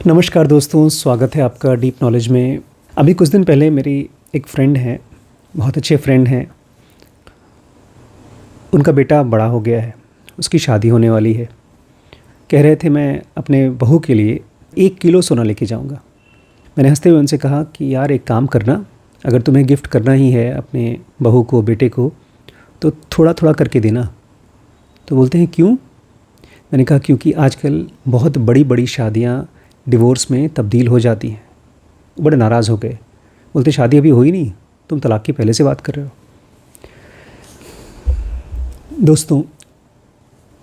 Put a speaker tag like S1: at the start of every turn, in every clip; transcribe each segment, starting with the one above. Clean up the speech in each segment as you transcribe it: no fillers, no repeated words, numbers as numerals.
S1: नमस्कार दोस्तों, स्वागत है आपका डीप नॉलेज में। अभी कुछ दिन पहले मेरी एक फ्रेंड है, बहुत अच्छे फ्रेंड हैं। उनका बेटा बड़ा हो गया है, उसकी शादी होने वाली है। कह रहे थे मैं अपने बहू के लिए 1 किलो सोना लेके जाऊंगा। मैंने हंसते हुए उनसे कहा कि यार एक काम करना, अगर तुम्हें गिफ्ट करना ही है अपने बहू को, बेटे को, तो थोड़ा थोड़ा करके देना। तो बोलते हैं क्यों? मैंने कहा क्योंकि आजकल बहुत बड़ी बड़ी शादियाँ डिवोर्स में तब्दील हो जाती हैं। बड़े नाराज़ हो गए, बोलते शादी अभी हुई नहीं, तुम तलाक की पहले से बात कर रहे हो। दोस्तों,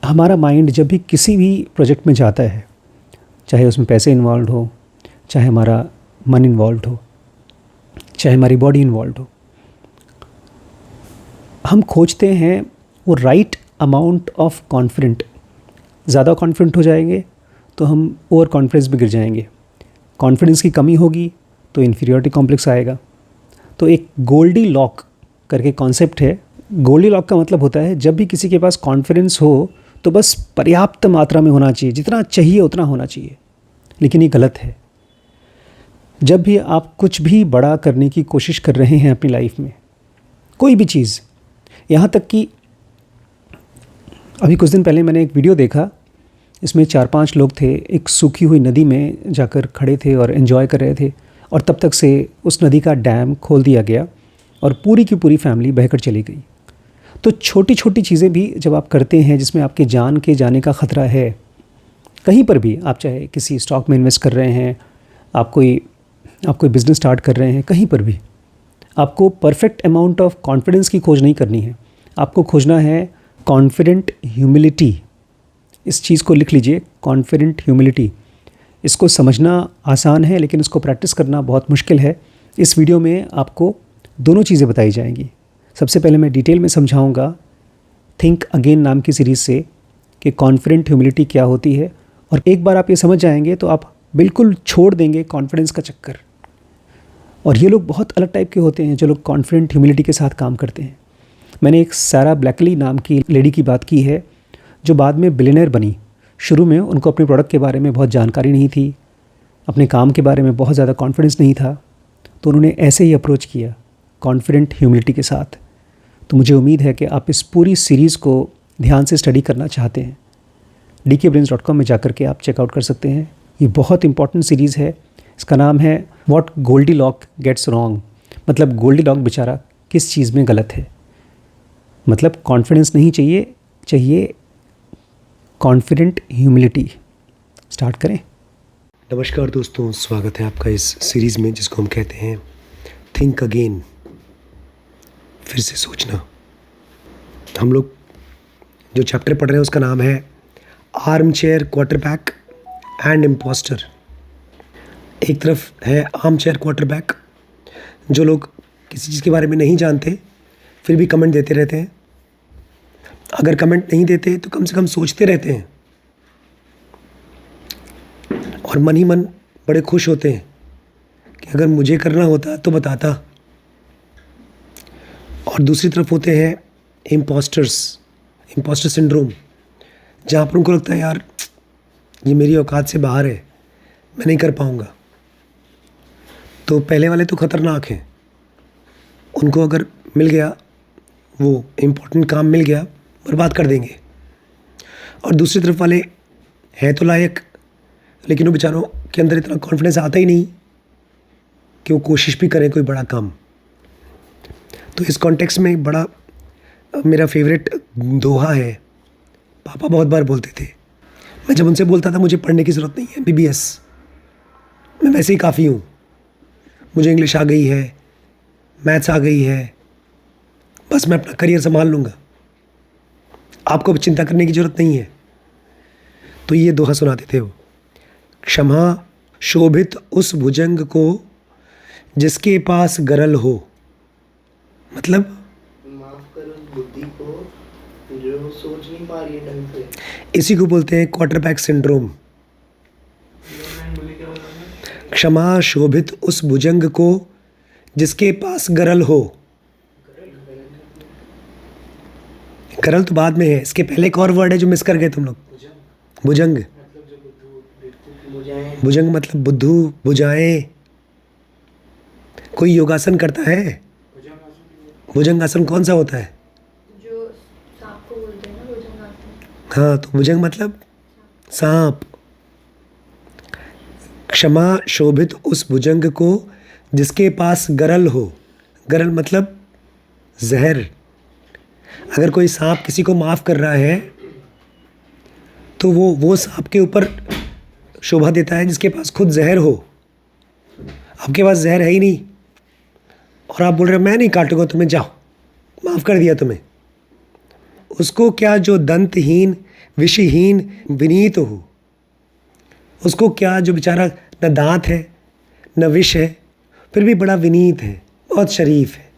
S1: हमारा माइंड जब भी किसी भी प्रोजेक्ट में जाता है, चाहे उसमें पैसे इन्वॉल्व हो, चाहे हमारा मन इन्वॉल्व हो, चाहे हमारी बॉडी इन्वॉल्व हो, हम खोजते हैं वो राइट अमाउंट ऑफ कॉन्फिडेंट। ज़्यादा कॉन्फिडेंट हो जाएंगे तो हम ओवर कॉन्फिडेंस में गिर जाएंगे। कॉन्फिडेंस की कमी होगी तो इन्फीरियरिटी कॉम्प्लेक्स आएगा। तो एक गोल्डी लॉक करके कॉन्सेप्ट है। गोल्डी लॉक का मतलब होता है जब भी किसी के पास कॉन्फिडेंस हो तो बस पर्याप्त मात्रा में होना चाहिए, जितना चाहिए उतना होना चाहिए। लेकिन ये गलत है। जब भी आप कुछ भी बड़ा करने की कोशिश कर रहे हैं अपनी लाइफ में, कोई भी चीज़, यहाँ तक कि अभी कुछ दिन पहले मैंने एक वीडियो देखा, इसमें 4-5 लोग थे, एक सूखी हुई नदी में जाकर खड़े थे और एंजॉय कर रहे थे। और तब तक से उस नदी का डैम खोल दिया गया और पूरी की पूरी फैमिली बहकर चली गई। तो छोटी छोटी चीज़ें भी जब आप करते हैं जिसमें आपके जान के जाने का ख़तरा है, कहीं पर भी, आप चाहे किसी स्टॉक में इन्वेस्ट कर रहे हैं, आप कोई बिज़नेस स्टार्ट कर रहे हैं, कहीं पर भी आपको परफेक्ट अमाउंट ऑफ कॉन्फिडेंस की खोज नहीं करनी है। आपको खोजना है कॉन्फिडेंट ह्यूमिलिटी। इस चीज़ को लिख लीजिए, कॉन्फिडेंट ह्यूमिलिटी। इसको समझना आसान है लेकिन इसको प्रैक्टिस करना बहुत मुश्किल है। इस वीडियो में आपको दोनों चीज़ें बताई जाएंगी। सबसे पहले मैं डिटेल में समझाऊंगा थिंक अगेन नाम की सीरीज़ से कि कॉन्फिडेंट ह्यूमिलिटी क्या होती है। और एक बार आप ये समझ जाएंगे तो आप बिल्कुल छोड़ देंगे कॉन्फिडेंस का चक्कर। और ये लोग बहुत अलग टाइप के होते हैं जो लोग कॉन्फिडेंट ह्यूमिलिटी के साथ काम करते हैं। मैंने एक सारा ब्लैकली नाम की लेडी की बात की है जो बाद में बिलियनर बनी। शुरू में उनको अपने प्रोडक्ट के बारे में बहुत जानकारी नहीं थी, अपने काम के बारे में बहुत ज़्यादा कॉन्फिडेंस नहीं था, तो उन्होंने ऐसे ही अप्रोच किया कॉन्फिडेंट ह्यूमिलिटी के साथ। तो मुझे उम्मीद है कि आप इस पूरी सीरीज़ को ध्यान से स्टडी करना चाहते हैं। dkbrains.com में जाकर के आप चेकआउट कर सकते हैं। ये बहुत इंपॉर्टेंट सीरीज़ है। इसका नाम है what Goldilocks gets wrong. मतलब गोल्डी लॉक बेचारा किस चीज़ में गलत है। मतलब कॉन्फिडेंस नहीं चाहिए, चाहिए कॉन्फिडेंट ह्यूमिलिटी। स्टार्ट करें।
S2: नमस्कार दोस्तों, स्वागत है आपका इस सीरीज़ में जिसको हम कहते हैं थिंक अगेन, फिर से सोचना। हम लोग जो चैप्टर पढ़ रहे हैं उसका नाम है armchair quarterback and impostor. एक तरफ है आर्म चेयर क्वार्टरबैक, जो लोग किसी चीज़ के बारे में नहीं जानते फिर भी कमेंट देते रहते हैं। अगर कमेंट नहीं देते तो कम से कम सोचते रहते हैं और मन ही मन बड़े खुश होते हैं कि अगर मुझे करना होता तो बताता। और दूसरी तरफ होते हैं इम्पोस्टर सिंड्रोम, जहाँ पर उनको लगता है यार ये मेरी औकात से बाहर है, मैं नहीं कर पाऊँगा। तो पहले वाले तो ख़तरनाक हैं, उनको अगर मिल गया, वो इम्पोर्टेंट काम मिल गया, बर्बाद कर देंगे। और दूसरी तरफ वाले हैं तो लायक, लेकिन वो बेचारों के अंदर इतना कॉन्फिडेंस आता ही नहीं कि वो कोशिश भी करें कोई बड़ा काम। तो इस कॉन्टेक्स्ट में बड़ा मेरा फेवरेट दोहा है, पापा बहुत बार बोलते थे। मैं जब उनसे बोलता था मुझे पढ़ने की ज़रूरत नहीं है, BBS मैं वैसे ही काफ़ी हूँ, मुझे इंग्लिश आ गई है, मैथ्स आ गई है, बस मैं अपना करियर संभाल लूँगा, आपको अब चिंता करने की ज़रूरत नहीं है। तो ये दोहा सुनाते थे वो, क्षमा शोभित उस भुजंग को जिसके पास गरल हो। मतलब
S3: माफ कर उस बुद्धि को जो सोच नहीं पा रही है ढंग से।
S2: इसी को बोलते हैं क्वार्टरबैक सिंड्रोम। क्षमा शोभित उस भुजंग को जिसके पास गरल हो। गरल तो बाद में है, इसके पहले एक और वर्ड है जो मिस कर गए तुम लोग, भुजंग।
S3: मतलब जो बुद्धू बेवकूफ भुजाएं
S2: भुजंग मतलब बुद्धू, भुजाएं। कोई योगासन करता है? भुजंग आसन कौन सा होता है?
S4: जो सांप को बोलते हैं ना भुजंगासन।
S2: हाँ, तो भुजंग मतलब सांप। क्षमा शोभित उस भुजंग को जिसके पास गरल हो। गरल मतलब जहर। अगर कोई सांप किसी को माफ़ कर रहा है तो वो सांप के ऊपर शोभा देता है जिसके पास खुद जहर हो। आपके पास जहर है ही नहीं और आप बोल रहे हो मैं नहीं काटूंगा तुम्हें, जाओ, माफ़ कर दिया तुम्हें। उसको क्या जो दंतहीन विषहीन विनीत हो, उसको क्या जो बेचारा न दांत है न विष है फिर भी बड़ा विनीत है, बहुत शरीफ है।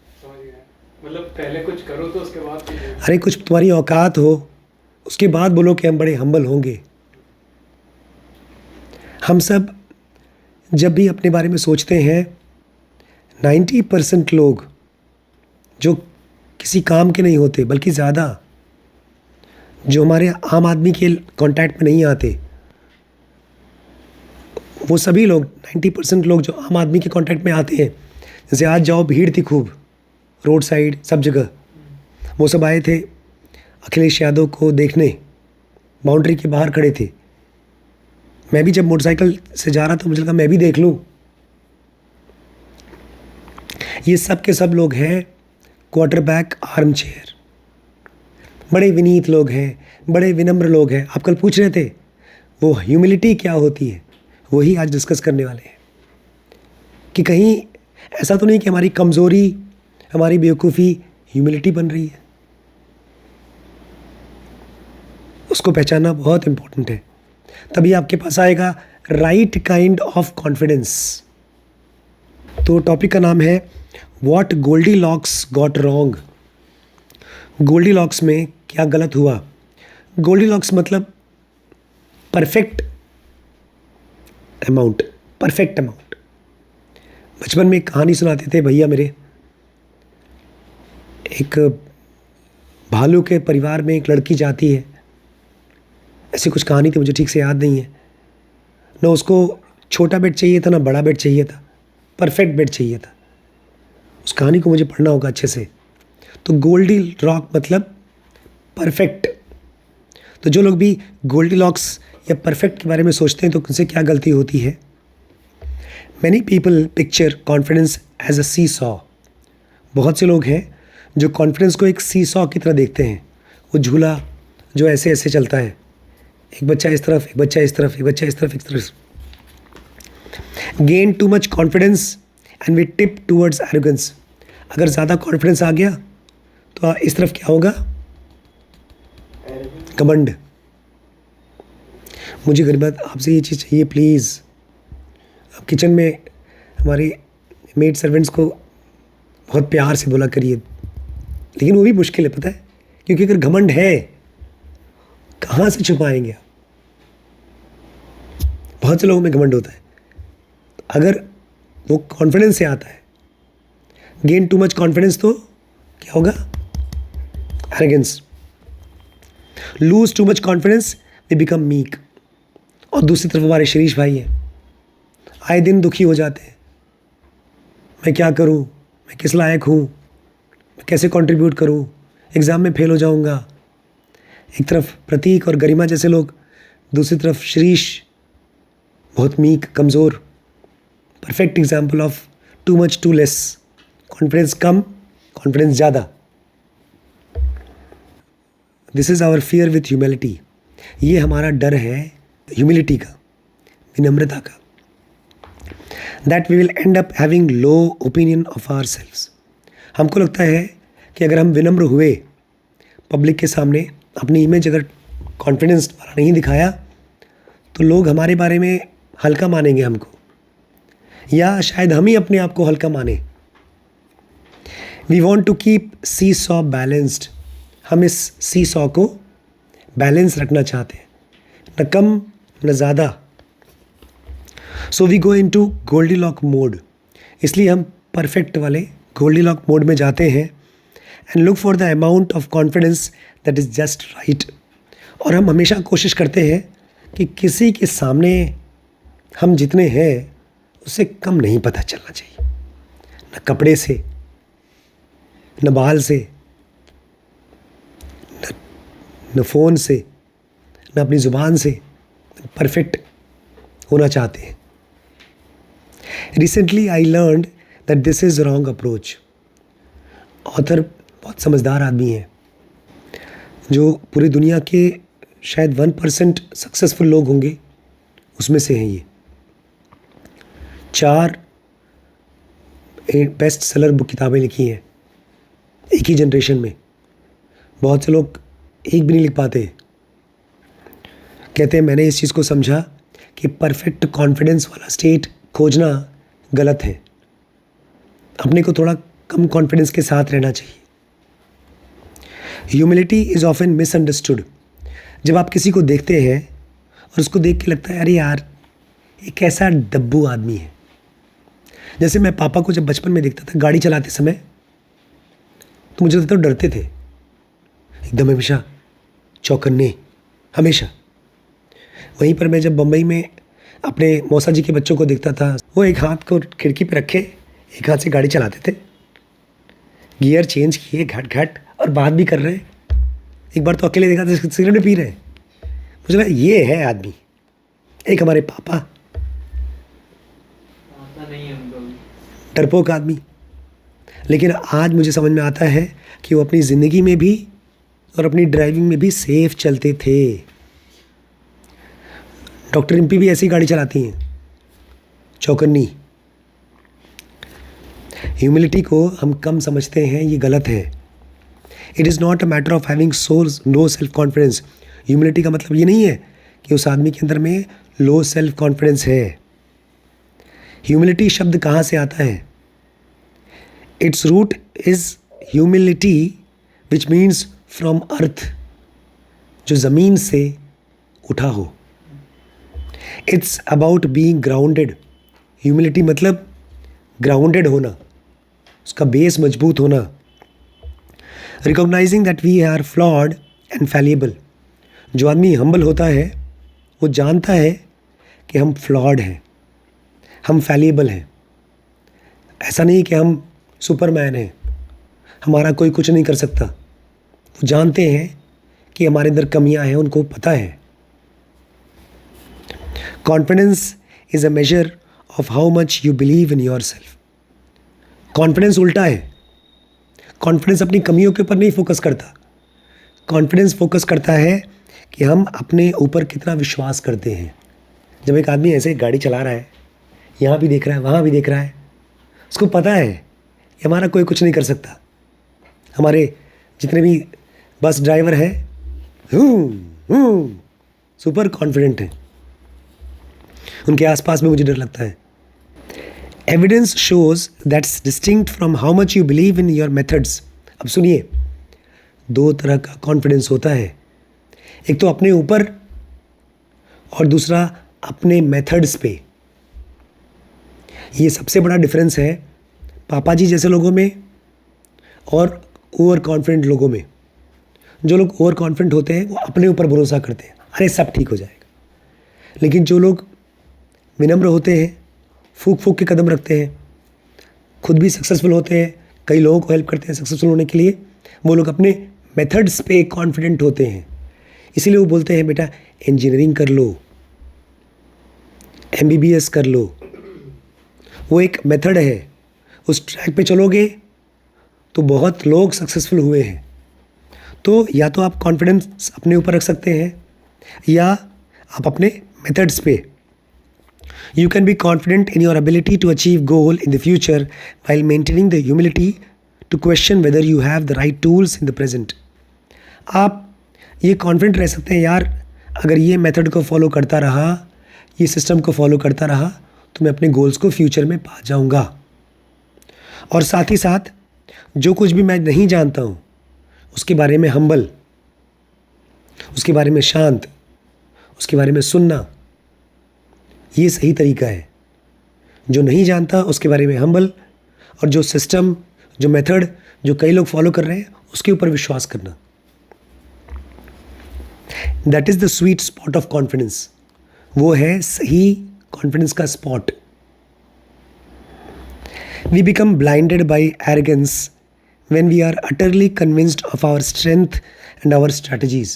S5: मतलब पहले कुछ करो तो उसके बाद
S2: अरे कुछ तुम्हारी औकात हो उसके बाद बोलो कि हम बड़े हम्बल होंगे। हम सब जब भी अपने बारे में सोचते हैं 90% लोग जो किसी काम के नहीं होते बल्कि ज़्यादा जो हमारे आम आदमी के कांटेक्ट में नहीं आते, वो सभी लोग 90% लोग जो आम आदमी के कांटेक्ट में आते हैं, जैसे आज जाओ भीड़ थी खूब रोड साइड सब जगह, वो सब आए थे अखिलेश यादव को देखने, बाउंड्री के बाहर खड़े थे। मैं भी जब मोटरसाइकिल से जा रहा था मुझे लगा मैं भी देख लूँ। ये सब के सब लोग हैं क्वार्टरबैक आर्म चेयर, बड़े विनीत लोग हैं, बड़े विनम्र लोग हैं। आप कल पूछ रहे थे वो ह्यूमिलिटी क्या होती है, वही आज डिस्कस करने वाले हैं कि कहीं ऐसा तो नहीं कि हमारी कमज़ोरी हमारी बेवकूफ़ी ह्यूमिलिटी बन रही है। उसको पहचानना बहुत इम्पोर्टेंट है, तभी आपके पास आएगा राइट काइंड ऑफ कॉन्फिडेंस। तो टॉपिक का नाम है what Goldilocks got wrong. Goldilocks में क्या गलत हुआ। गोल्डीलॉक्स मतलब परफेक्ट अमाउंट, परफेक्ट अमाउंट। बचपन में एक कहानी सुनाते थे भैया मेरे, एक भालू के परिवार में एक लड़की जाती है, ऐसी कुछ कहानी थी, मुझे ठीक से याद नहीं है। ना उसको छोटा बेड चाहिए था ना बड़ा बेड चाहिए था, परफेक्ट बेड चाहिए था। उस कहानी को मुझे पढ़ना होगा अच्छे से। तो गोल्डी लॉक मतलब परफेक्ट। तो जो लोग भी गोल्डी लॉक्स या परफेक्ट के बारे में सोचते हैं तो उनसे क्या गलती होती है। Many people picture confidence as a seesaw. बहुत से लोग हैं जो कॉन्फिडेंस को एक सी सॉ की तरह देखते हैं, वो झूला जो ऐसे ऐसे चलता है, एक बच्चा इस तरफ, एक बच्चा इस तरफ, एक बच्चा इस तरफ, एक तरफ। Gain too much confidence and we tip towards arrogance. अगर ज़्यादा कॉन्फिडेंस आ गया तो इस तरफ क्या होगा, घमंड। मुझे गरीबात आपसे ये चीज़ चाहिए प्लीज़। आप किचन में हमारे मेड सर्वेंट्स को बहुत प्यार से बोला करिए, लेकिन वो भी मुश्किल है पता है, क्योंकि अगर घमंड है कहाँ से छुपाएंगे आप। बहुत से लोगों में घमंड होता है, अगर वो कॉन्फिडेंस से आता है। गेन टू मच कॉन्फिडेंस तो क्या होगा, arrogance. Lose too much confidence they become meek. और दूसरी तरफ हमारे शिरीष भाई हैं, आए दिन दुखी हो जाते हैं, मैं क्या करूं, मैं किस लायक हूं, मैं कैसे कंट्रीब्यूट करूं, एग्ज़ाम में फेल हो जाऊंगा। एक तरफ प्रतीक और गरिमा जैसे लोग, दूसरी तरफ शिरीष बहुत मीक, कमज़ोर। Perfect example of too much to less. Confidence कम, कॉन्फिडेंस ज़्यादा। This is our fear with humility. ये हमारा डर है ह्यूमिलिटी का, विनम्रता का। That we will end up having low opinion of ourselves. हमको लगता है कि अगर हम विनम्र हुए पब्लिक के सामने, अपनी इमेज अगर कॉन्फिडेंस वाला नहीं दिखाया तो लोग हमारे बारे में हल्का मानेंगे हमको, या शायद हम ही अपने आप को हल्का माने। We want to keep seesaw balanced. हम इस सी सॉ को बैलेंस रखना चाहते हैं, न कम न ज़्यादा। So we go into Goldilocks mode. इसलिए हम परफेक्ट वाले गोल्डी लॉक मोड में जाते हैं and look for the amount of confidence that is just right. और हम हमेशा कोशिश करते हैं कि किसी के सामने हम जितने हैं उससे कम नहीं पता चलना चाहिए, न कपड़े से, न बाल से, न फ़ोन से, न अपनी ज़ुबान से परफेक्ट होना चाहते हैं। Recently I learned that this is wrong approach. Author बहुत समझदार आदमी है, जो पूरी दुनिया के शायद 1% सक्सेसफुल लोग होंगे उसमें से हैं ये। 4 बेस्ट सेलर बुक किताबें लिखी हैं एक ही जनरेशन में। बहुत से लोग एक भी नहीं लिख पाते। कहते हैं मैंने इस चीज़ को समझा कि परफेक्ट कॉन्फिडेंस वाला स्टेट खोजना गलत है, अपने को थोड़ा कम कॉन्फिडेंस के साथ रहना चाहिए। Humility is often misunderstood. जब आप किसी को देखते हैं और उसको देख के लगता है अरे यार ये कैसा डब्बू आदमी है। जैसे मैं पापा को जब बचपन में देखता था गाड़ी चलाते समय, तो मुझे लगता था डरते थे एकदम, हमेशा चौकन्ने, हमेशा। वहीं पर मैं जब बम्बई में अपने मौसा जी के बच्चों को देखता था, वो एक हाथ को खिड़की पे रखे एक हाथ से गाड़ी चलाते थे, गियर चेंज किए घट घट, और बात भी कर रहे हैं। एक बार तो अकेले देखा था सिगरेट भी पी रहे हैं। मुझे लगा ये है आदमी, एक हमारे पापा,
S5: आता नहीं है उनको भी।
S2: डरपोक आदमी। लेकिन आज मुझे समझ में आता है कि वो अपनी ज़िंदगी में भी और अपनी ड्राइविंग में भी सेफ चलते थे। डॉक्टर रिम्पी भी ऐसी गाड़ी चलाती हैं, चौकन्नी। ह्यूमिलिटी को हम कम समझते हैं, ये गलत है। It is not a matter of having low self confidence. Humility का मतलब ये नहीं है कि उस आदमी के अंदर में लो सेल्फ कॉन्फिडेंस है। ह्यूमिलिटी शब्द कहाँ से आता है? Its root is humility which means from earth, जो ज़मीन से उठा हो। It's about being grounded. Humility मतलब ग्राउंडेड होना, उसका बेस मजबूत होना। Recognising that we are flawed and fallible. जो आदमी हम्बल होता है वो जानता है कि हम फ्लॉड हैं, हम फैलिएबल हैं। ऐसा नहीं कि हम सुपरमैन हैं, हमारा कोई कुछ नहीं कर सकता। वो जानते हैं कि हमारे अंदर कमियां हैं, उनको पता है। Confidence is a measure of how much you believe in your self. Confidence उल्टा है। कॉन्फिडेंस अपनी कमियों के ऊपर नहीं फोकस करता। कॉन्फिडेंस फोकस करता है कि हम अपने ऊपर कितना विश्वास करते हैं। जब एक आदमी ऐसे गाड़ी चला रहा है, यहाँ भी देख रहा है वहाँ भी देख रहा है, उसको पता है कि हमारा कोई कुछ नहीं कर सकता। हमारे जितने भी बस ड्राइवर हैं सुपर कॉन्फिडेंट हैं, उनके आसपास में मुझे डर लगता है। Evidence shows that's distinct from how much you believe in your methods. अब सुनिए, 2 तरह का कॉन्फिडेंस होता है, एक तो अपने ऊपर और दूसरा अपने मेथड्स पे। ये सबसे बड़ा डिफरेंस है पापा जी जैसे लोगों में और ओवर कॉन्फिडेंट लोगों में। जो लोग ओवर कॉन्फिडेंट होते हैं वो अपने ऊपर भरोसा करते हैं, अरे सब ठीक हो जाएगा। लेकिन जो लोग विनम्र होते हैं, फूक फूक के कदम रखते हैं, खुद भी सक्सेसफुल होते हैं, कई लोगों को हेल्प करते हैं सक्सेसफुल होने के लिए, वो लोग अपने मेथड्स पे कॉन्फिडेंट होते हैं। इसीलिए वो बोलते हैं बेटा इंजीनियरिंग कर लो, MBBS कर लो। वो एक मेथड है, उस ट्रैक पे चलोगे तो बहुत लोग सक्सेसफुल हुए हैं। तो या तो आप कॉन्फिडेंस अपने ऊपर रख सकते हैं या आप अपने मेथड्स पे। You can be confident in your ability to achieve goal in the future while maintaining the humility to question whether you have the right tools in the present. आप ये कॉन्फिडेंट रह सकते हैं यार, अगर ये मेथड को फॉलो करता रहा, ये सिस्टम को फॉलो करता रहा तो मैं अपने गोल्स को फ्यूचर में पा जाऊंगा। और साथ ही साथ जो कुछ भी मैं नहीं जानता हूँ उसके बारे में हम्बल, उसके बारे में शांत, उसके बारे में सुनना, ये सही तरीका है। जो नहीं जानता उसके बारे में हम्बल, और जो सिस्टम, जो मेथड जो कई लोग फॉलो कर रहे हैं उसके ऊपर विश्वास करना। That is the sweet spot of confidence. वो है सही कॉन्फिडेंस का spot. We become blinded by arrogance when we are utterly convinced of our strength and our strategies।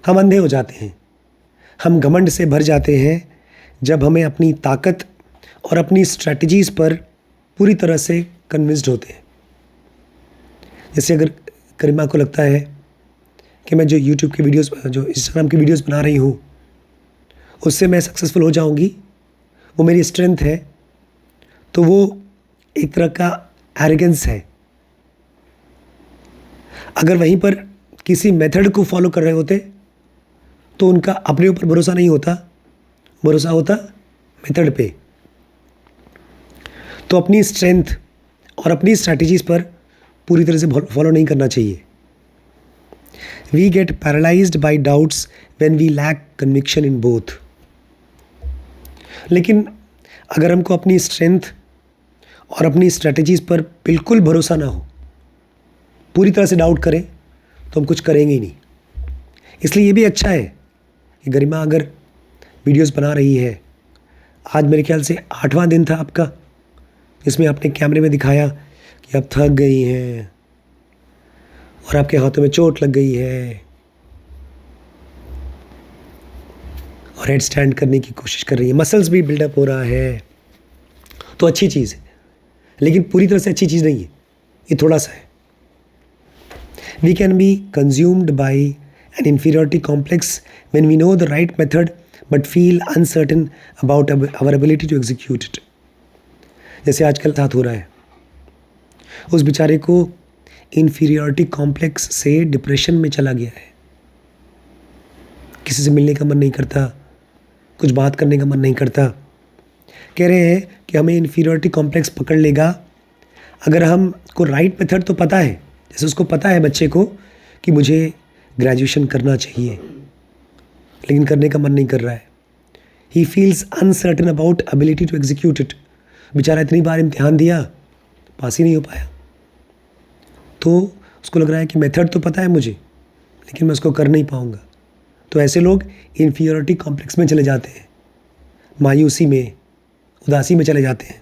S2: हम अंधे हो जाते हैं, हम घमंड से भर जाते हैं जब हमें अपनी ताकत और अपनी स्ट्रैटेजीज़ पर पूरी तरह से कन्विंस्ड होते हैं। जैसे अगर करीमा को लगता है कि मैं जो यूट्यूब की वीडियोस, जो इंस्टाग्राम की वीडियोस बना रही हूँ, उससे मैं सक्सेसफुल हो जाऊँगी, वो मेरी स्ट्रेंथ है, तो वो एक तरह का एरोगेंस है। अगर वहीं पर किसी मेथड को फॉलो कर रहे होते तो उनका अपने ऊपर भरोसा नहीं होता, भरोसा होता मेथड पे। तो अपनी स्ट्रेंथ और अपनी स्ट्रैटेजीज़ पर पूरी तरह से फॉलो नहीं करना चाहिए। We get paralysed by doubts when we lack conviction in both. लेकिन अगर हमको अपनी स्ट्रेंथ और अपनी स्ट्रैटेजीज़ पर बिल्कुल भरोसा ना हो, पूरी तरह से डाउट करें, तो हम कुछ करेंगे ही नहीं। इसलिए ये भी अच्छा है कि गरिमा अगर वीडियोस बना रही है, आज मेरे ख्याल से 8वां दिन था आपका, जिसमें आपने कैमरे में दिखाया कि आप थक गई हैं और आपके हाथों में चोट लग गई है और हेड स्टैंड करने की कोशिश कर रही है, मसल्स भी बिल्डअप हो रहा है, तो अच्छी चीज़ है, लेकिन पूरी तरह से अच्छी चीज़ नहीं है, ये थोड़ा सा है। We can be consumed by an inferiority complex when we know the right method but feel uncertain about our ability to execute it। जैसे आजकल साथ हो रहा है, उस बेचारे को inferiority complex से डिप्रेशन में चला गया है, किसी से मिलने का मन नहीं करता, कुछ बात करने का मन नहीं करता। कह रहे हैं कि हमें inferiority complex पकड़ लेगा अगर हमको राइट मेथड तो पता है, जैसे उसको पता है बच्चे को कि मुझे ग्रेजुएशन करना चाहिए, लेकिन करने का मन नहीं कर रहा है। He feels uncertain about ability to execute it. बेचारा इतनी बार इम्तिहान दिया, पास ही नहीं हो पाया, तो उसको लग रहा है कि मेथड तो पता है मुझे, लेकिन मैं उसको कर नहीं पाऊँगा। तो ऐसे लोग इन्फीरियरिटी कॉम्प्लेक्स में चले जाते हैं, मायूसी में, उदासी में चले जाते हैं।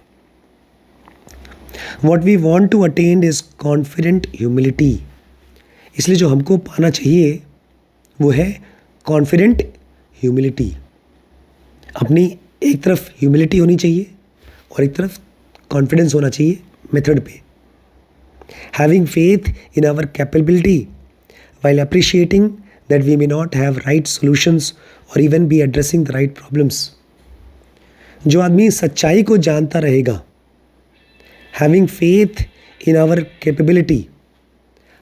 S2: What we want to attain is confident humility। इसलिए जो हमको पाना चाहिए वो है confident humility। अपनी एक तरफ humility होनी चाहिए और एक तरफ confidence होना चाहिए मेथड पे। Having faith in our capability while appreciating that we may not have right solutions or even be addressing the right problems। जो आदमी सच्चाई को जानता रहेगा, having faith in our capability,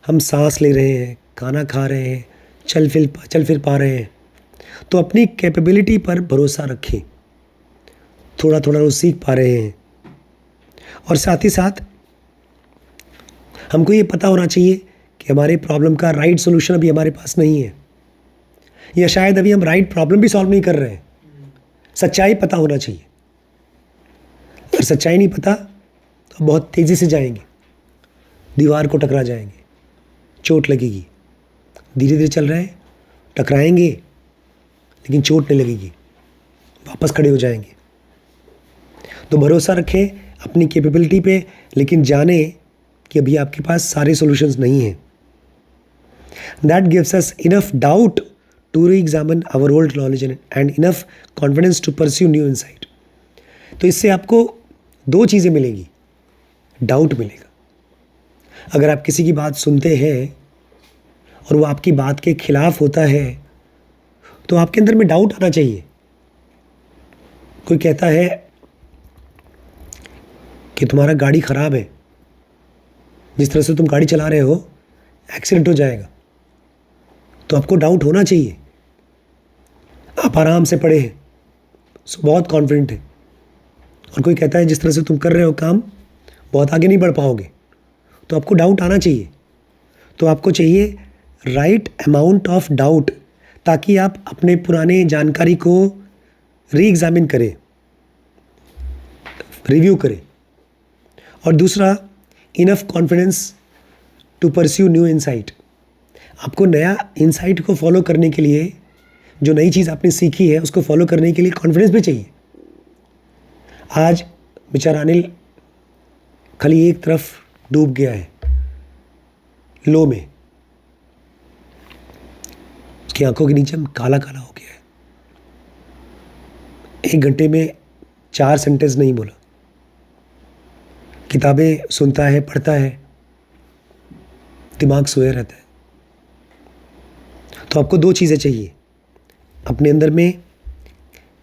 S2: हम सांस ले रहे हैं, खाना खा रहे हैं, चल फिर पा रहे हैं, तो अपनी कैपेबिलिटी पर भरोसा रखें। थोड़ा थोड़ा रोज़ सीख पा रहे हैं, और साथ ही साथ हमको ये पता होना चाहिए कि हमारे प्रॉब्लम का राइट सोल्यूशन अभी हमारे पास नहीं है, या शायद अभी हम राइट प्रॉब्लम भी सॉल्व नहीं कर रहे हैं। सच्चाई पता होना चाहिए। अगर सच्चाई नहीं पता तो बहुत तेज़ी से जाएंगे, दीवार को टकरा जाएंगे, चोट लगेगी। धीरे धीरे चल रहे हैं, टकराएंगे लेकिन चोट नहीं लगेगी, वापस खड़े हो जाएंगे। तो भरोसा रखें अपनी कैपेबिलिटी पे, लेकिन जाने कि अभी आपके पास सारे सॉल्यूशंस नहीं हैं। That gives us enough doubt to reexamine our old knowledge and enough confidence to pursue new insight. तो इससे आपको दो चीज़ें मिलेंगी। डाउट मिलेगा, अगर आप किसी की बात सुनते हैं और वो आपकी बात के खिलाफ होता है तो आपके अंदर में डाउट आना चाहिए। कोई कहता है कि तुम्हारा गाड़ी ख़राब है, जिस तरह से तुम गाड़ी चला रहे हो एक्सीडेंट हो जाएगा, तो आपको डाउट होना चाहिए। आप आराम से पढ़े हैं, बहुत कॉन्फिडेंट है, और कोई कहता है जिस तरह से तुम कर रहे हो काम बहुत आगे नहीं बढ़ पाओगे, तो आपको डाउट आना चाहिए। तो आपको चाहिए राइट अमाउंट ऑफ डाउट, ताकि आप अपने पुराने जानकारी को री एग्जामिन करें, रिव्यू करें। और दूसरा, enough confidence to pursue new insight. आपको नया इनसाइट को फॉलो करने के लिए, जो नई चीज़ आपने सीखी है उसको फॉलो करने के लिए कॉन्फिडेंस भी चाहिए। आज बेचारा अनिल खाली एक तरफ डूब गया है, लो में। उसकी आंखों के नीचे काला काला हो गया है। 1 घंटे में 4 सेंटेंस नहीं बोला। किताबें सुनता है, पढ़ता है, दिमाग सोया रहता है। तो आपको 2 चीज़ें चाहिए, अपने अंदर में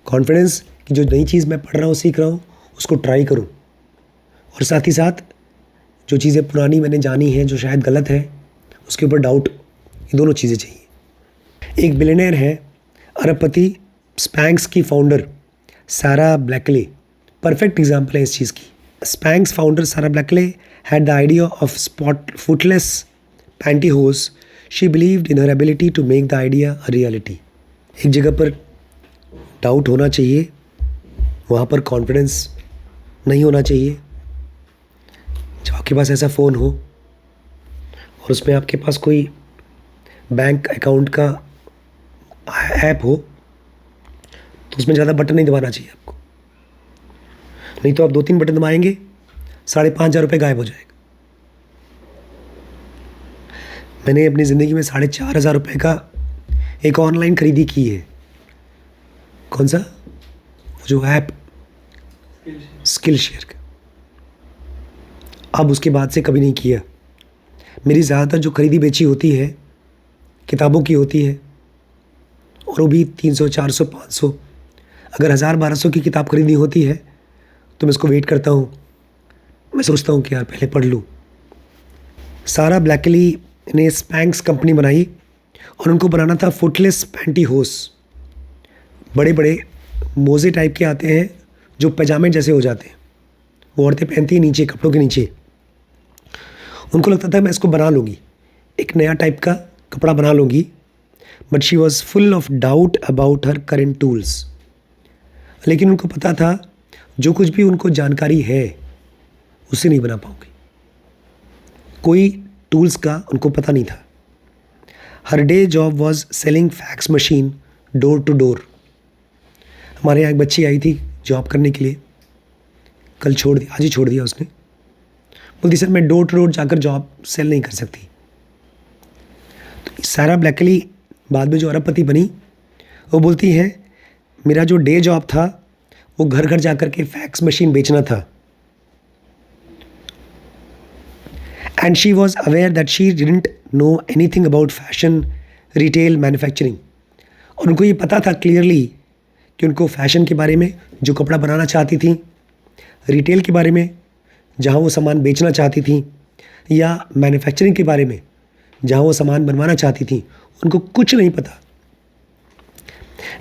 S2: कॉन्फिडेंस कि जो नई चीज़ मैं पढ़ रहा हूँ, सीख रहा हूँ, उसको ट्राई करूँ, और साथ ही साथ जो चीज़ें पुरानी मैंने जानी हैं जो शायद गलत है, उसके ऊपर डाउट। ये दोनों चीज़ें चाहिए। एक बिलियनियर है, अरबपति, स्पैंक्स की फाउंडर सारा ब्लैकले, परफेक्ट एग्जाम्पल है इस चीज़ की। स्पैंक्स फाउंडर सारा ब्लैकले had the idea of footless pantyhose. She believed in her ability to make the idea a reality. एक जगह पर डाउट होना चाहिए, वहाँ पर कॉन्फिडेंस नहीं होना चाहिए। जब आपके पास ऐसा फ़ोन हो और उसमें आपके पास कोई बैंक अकाउंट का ऐप हो, तो उसमें ज़्यादा बटन नहीं दबाना चाहिए आपको, नहीं तो आप 2-3 बटन दबाएंगे, 5,500 रुपये गायब हो जाएगा। मैंने अपनी ज़िंदगी में 4,500 रुपये का एक ऑनलाइन खरीदी की है। कौन सा? जो ऐप स्किल शेयर का। अब उसके बाद से कभी नहीं किया। मेरी ज़्यादातर जो खरीदी बेची होती है किताबों की होती है, और वो भी 300, 400, 500। अगर 1,000-1,200 की किताब खरीदनी होती है तो मैं उसको वेट करता हूँ। मैं सोचता हूँ कि यार पहले पढ़ लूँ। सारा ब्लैकली ने स्पैंक्स कंपनी बनाई और उनको बनाना था फुटलेस पैंटीहोस। बड़े बड़े मोज़े टाइप के आते हैं जो पैजामे जैसे हो जाते हैं, वो औरतें पहनती हैं नीचे, कपड़ों के नीचे। उनको लगता था मैं इसको बना लूँगी, एक नया टाइप का कपड़ा बना लूँगी, but she was full of doubt about her current tools. लेकिन उनको पता था जो कुछ भी उनको जानकारी है उससे नहीं बना पाऊँगी। कोई टूल्स का उनको पता नहीं था। Her day job was selling fax machine door to door. हमारे यहाँ एक बच्ची आई थी जॉब करने के लिए, कल छोड़ दिया, आज ही छोड़ दिया उसने। बोलती सर मैं डोर टू डोर जाकर जॉब सेल नहीं कर सकती। तो सारा ब्लैकली बाद में जो अरबपति बनी, वो बोलती है मेरा जो डे जॉब था वो घर घर जाकर के फैक्स मशीन बेचना था। And she was aware that she didn't know anything about fashion, retail, manufacturing. और उनको ये पता था क्लियरली कि उनको फैशन के बारे में जो कपड़ा बनाना चाहती थी, रिटेल के बारे में जहाँ वो सामान बेचना चाहती थी, या मैन्युफैक्चरिंग के बारे में जहाँ वो सामान बनवाना चाहती थी, उनको कुछ नहीं पता।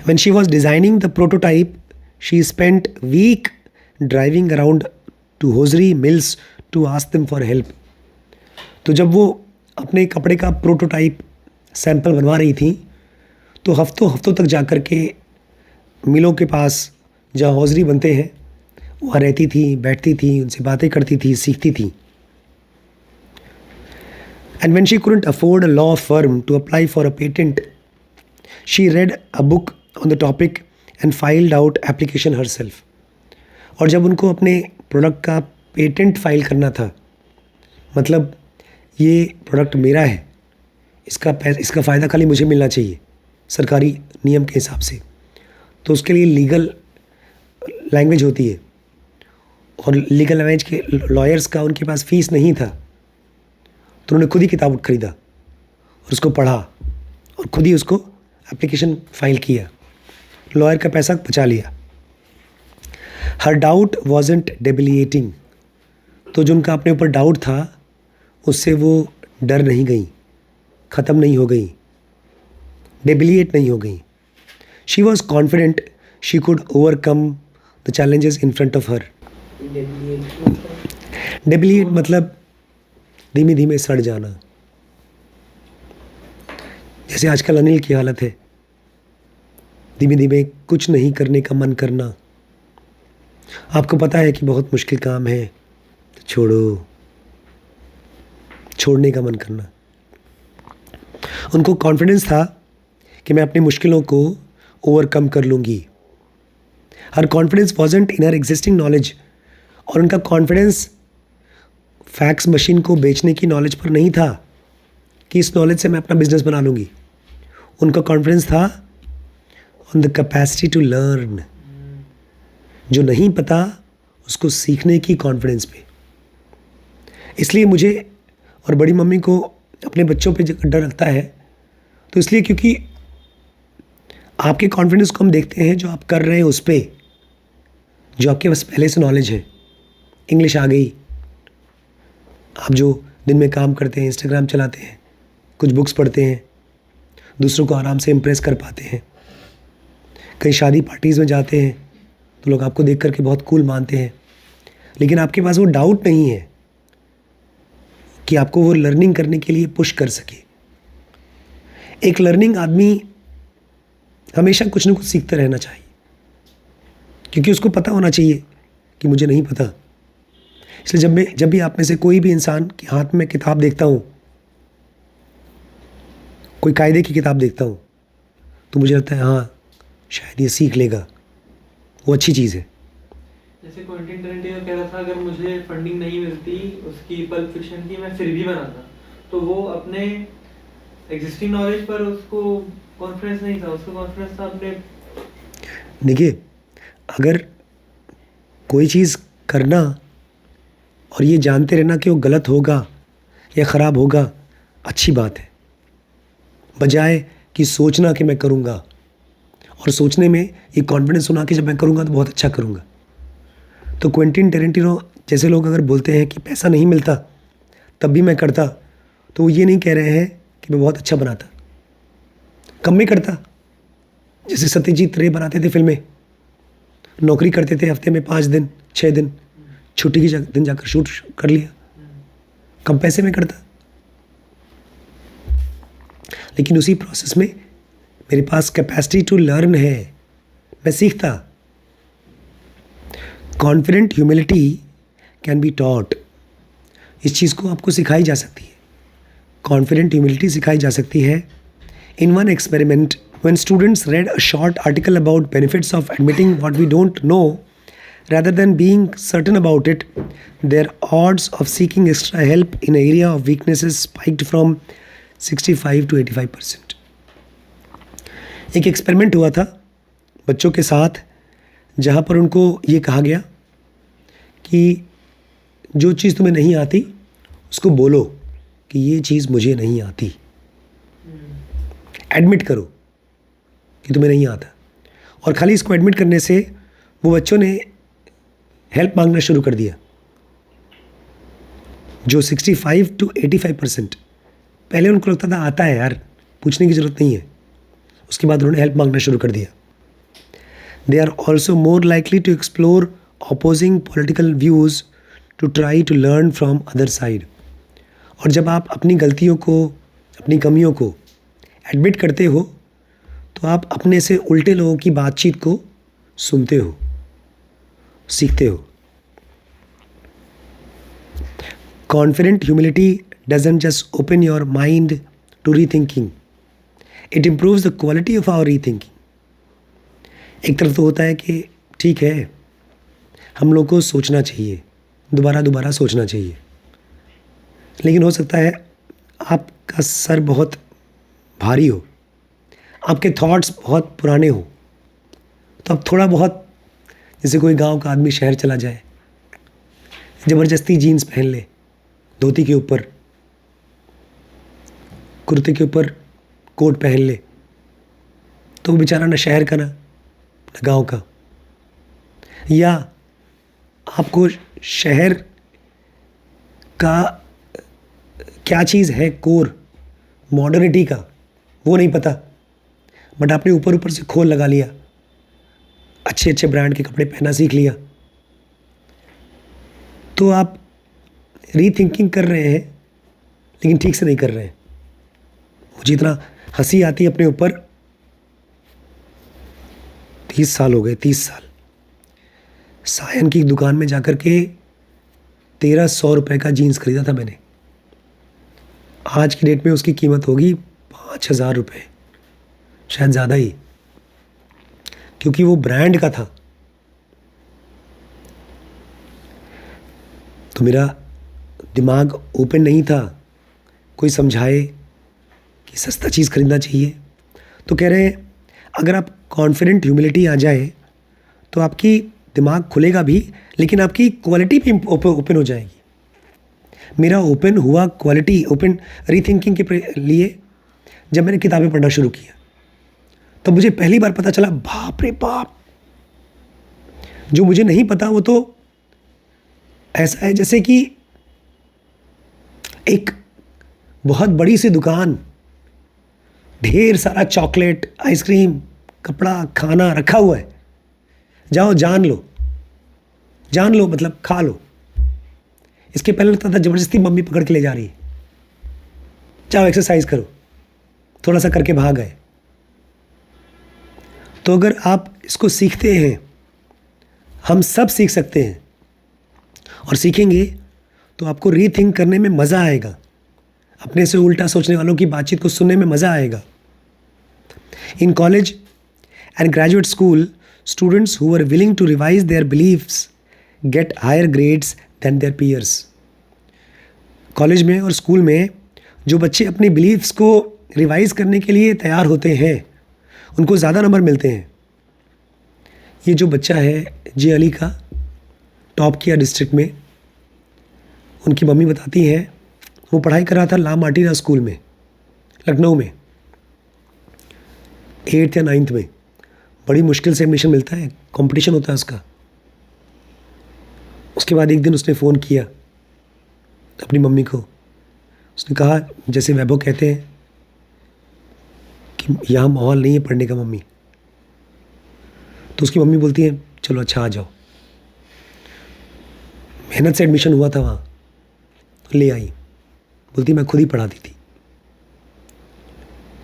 S2: When she was designing the prototype, she spent week driving around to hosiery mills to ask them for help. तो जब वो अपने कपड़े का प्रोटोटाइप सैंपल बनवा रही थी, तो हफ्तों हफ्तों तक जाकर के मिलों के पास जहाँ हौजरी बनते हैं वहाँ रहती थी, बैठती थी, उनसे बातें करती थी, सीखती थी। And when she couldn't afford a law firm to apply for a patent, she read a book on the topic and filed out application herself. और जब उनको अपने प्रोडक्ट का पेटेंट फाइल करना था, मतलब ये प्रोडक्ट मेरा है, इसका फ़ायदा खाली मुझे मिलना चाहिए सरकारी नियम के हिसाब से, तो उसके लिए लीगल लैंग्वेज होती है, और लीगल लैंग्वेज के लॉयर्स का उनके पास फ़ीस नहीं था, तो उन्होंने खुद ही किताब खरीदा और उसको पढ़ा और खुद ही उसको एप्लीकेशन फाइल किया, लॉयर का पैसा बचा लिया। हर डाउट वॉजेंट डेबिलिएटिंग, तो जो उनका अपने ऊपर डाउट था उससे वो डर नहीं गई, ख़त्म नहीं हो गई, डेबिलिएट नहीं हो गई। She was confident she could overcome the challenges in front of her. Debilitate मतलब धीमे धीमे सड़ जाना, जैसे आजकल अनिल की हालत है, धीमे धीमे कुछ नहीं करने का मन करना। आपको पता है कि बहुत मुश्किल काम है, तो छोड़ने का मन करना। उनको कॉन्फिडेंस था कि मैं अपनी मुश्किलों को ओवरकम कर लूँगी, हर कॉन्फिडेंस वॉजेंट इन हर एग्जिस्टिंग नॉलेज, और उनका कॉन्फिडेंस फैक्स मशीन को बेचने की नॉलेज पर नहीं था कि इस नॉलेज से मैं अपना बिजनेस बना लूँगी। उनका कॉन्फिडेंस था on the capacity to learn, जो नहीं पता उसको सीखने की कॉन्फिडेंस पे। इसलिए मुझे और बड़ी मम्मी को अपने बच्चों पे डर लगता है, तो इसलिए क्योंकि आपके कॉन्फिडेंस को हम देखते हैं जो आप कर रहे हैं उस पर, जो आपके पास पहले से नॉलेज है। इंग्लिश आ गई, आप जो दिन में काम करते हैं, इंस्टाग्राम चलाते हैं, कुछ बुक्स पढ़ते हैं, दूसरों को आराम से इम्प्रेस कर पाते हैं, कहीं शादी पार्टीज़ में जाते हैं तो लोग आपको देख करके बहुत कूल मानते हैं, लेकिन आपके पास वो डाउट नहीं है कि आपको वो लर्निंग करने के लिए पुश कर सके। एक लर्निंग आदमी हमेशा कुछ ना कुछ सीखते रहना चाहिए, क्योंकि उसको पता होना चाहिए कि मुझे नहीं पता। इसलिए जब भी आप में से कोई भी इंसान के हाथ में किताब देखता हूँ, कोई कायदे की किताब देखता हूँ, तो मुझे लगता है हाँ शायद ये सीख लेगा, वो अच्छी चीज़ है।
S5: जैसे क्वेंटिन टैरेंटिनो कह रहा था अगर मुझे फंडिंग नहीं मिलती उसकी पल्प फिक्शन की, मैं फिर भी बनाता। तो वो अपने एग्जिस्टिंग नॉलेज पर उसको कॉन्फिडेंस नहीं था, उसको कॉन्फिडेंस था अपने।
S2: देखिए, अगर कोई चीज़ करना और ये जानते रहना कि वो गलत होगा या ख़राब होगा, अच्छी बात है, बजाय कि सोचना कि मैं करूँगा और सोचने में ये कॉन्फिडेंस होना कि जब मैं करूँगा तो बहुत अच्छा करूँगा। तो क्वेंटिन टेरेंटिनो जैसे लोग अगर बोलते हैं कि पैसा नहीं मिलता तब भी मैं करता, तो वो ये नहीं कह रहे हैं कि मैं बहुत अच्छा बनाता, कम में करता। जैसे सत्यजीत रे बनाते थे फिल्में, नौकरी करते थे हफ्ते में 5 दिन 6 दिन, छुट्टी के दिन जाकर शूट कर लिया, कम पैसे में करता। लेकिन उसी प्रोसेस में मेरे पास कैपेसिटी टू लर्न है, मैं सीखता। Confident humility can be taught, इस चीज़ को आपको सिखाई जा सकती है। कॉन्फिडेंट ह्यूमिलिटी सिखाई जा सकती है। In one experiment, when students read a short article about benefits of admitting what we don't know rather than being certain about it, their odds of seeking extra help in an area of weaknesses spiked from 65 to 85%. एक experiment हुआ था बच्चों के साथ, जहाँ पर उनको ये कहा गया कि जो चीज़ तुम्हें नहीं आती उसको बोलो कि ये चीज़ मुझे नहीं आती, एडमिट करो कि तुम्हें नहीं आता। और खाली इसको एडमिट करने से वो बच्चों ने हेल्प मांगना शुरू कर दिया। जो 65 to 85%, पहले उनको लगता था आता है यार, पूछने की ज़रूरत नहीं है, उसके बाद उन्होंने हेल्प मांगना शुरू कर दिया। They are also more likely to explore opposing political views to try to learn from other side. और जब आप अपनी गलतियों को, अपनी कमियों को एडमिट करते हो, तो आप अपने से उल्टे लोगों की बातचीत को सुनते हो, सीखते हो। Confident humility doesn't just open your mind to rethinking, it improves the quality of our rethinking. एक तरफ तो होता है कि ठीक है, हम लोग को सोचना चाहिए, दोबारा सोचना चाहिए, लेकिन हो सकता है आपका सर बहुत भारी हो, आपके थॉट्स बहुत पुराने हो, तो अब थोड़ा बहुत, जैसे कोई गांव का आदमी शहर चला जाए, ज़बरदस्ती जीन्स पहन ले, धोती के ऊपर, कुर्ते के ऊपर कोट पहन ले, तो वो बेचारा ना शहर का ना गांव का। या आपको शहर का क्या चीज़ है, कोर मॉडर्निटी का, वो नहीं पता, बट आपने ऊपर से खोल लगा लिया, अच्छे ब्रांड के कपड़े पहना सीख लिया, तो आप रीथिंकिंग कर रहे हैं लेकिन ठीक से नहीं कर रहे हैं। मुझे इतना हंसी आती है अपने ऊपर, 30 साल हो गए, 30 साल। सायन की दुकान में जाकर के 1300 रुपये का जीन्स खरीदा था मैंने, आज की डेट में उसकी कीमत होगी 5000 रुपये, शायद ज़्यादा ही, क्योंकि वो ब्रांड का था, तो मेरा दिमाग ओपन नहीं था, कोई समझाए कि सस्ता चीज़ खरीदना चाहिए। तो कह रहे हैं अगर आप कॉन्फिडेंट ह्यूमिलिटी आ जाए तो आपकी दिमाग खुलेगा भी, लेकिन आपकी क्वालिटी भी ओपन हो जाएगी। मेरा ओपन हुआ क्वालिटी, ओपन रीथिंकिंग के लिए जब मैंने किताबें पढ़ना शुरू किया, तब मुझे पहली बार पता चला, बाप रे बाप, जो मुझे नहीं पता वो तो ऐसा है जैसे कि एक बहुत बड़ी सी दुकान, ढेर सारा चॉकलेट, आइसक्रीम, कपड़ा, खाना रखा हुआ है, जाओ जान लो मतलब खा लो। इसके पहले लगता था ज़बरदस्ती मम्मी पकड़ के ले जा रही है, जाओ एक्सरसाइज करो, थोड़ा सा करके भाग गए। तो अगर आप इसको सीखते हैं, हम सब सीख सकते हैं, और सीखेंगे तो आपको रीथिंक करने में मज़ा आएगा, अपने से उल्टा सोचने वालों की बातचीत को सुनने में मज़ा आएगा। In college and graduate school, students who are willing to revise their beliefs get higher grades than their peers. College में और स्कूल में जो बच्चे अपने बिलीफ्स को रिवाइज करने के लिए तैयार होते हैं, उनको ज़्यादा नंबर मिलते हैं। ये जो बच्चा है जे अली का, टॉप किया डिस्ट्रिक्ट में, उनकी मम्मी बताती हैं वो पढ़ाई कर रहा था ला मार्टिना स्कूल में, लखनऊ में, 8th या 9th में। बड़ी मुश्किल से एडमिशन मिलता है, कंपटीशन होता है उसका। उसके बाद एक दिन उसने फ़ोन किया अपनी मम्मी को, उसने कहा जैसे वैभव कहते हैं कि यहाँ माहौल नहीं है पढ़ने का मम्मी। तो उसकी मम्मी बोलती है चलो अच्छा आ जाओ। मेहनत से एडमिशन हुआ था वहाँ, ले आई, बोलती मैं खुद ही पढ़ाती थी।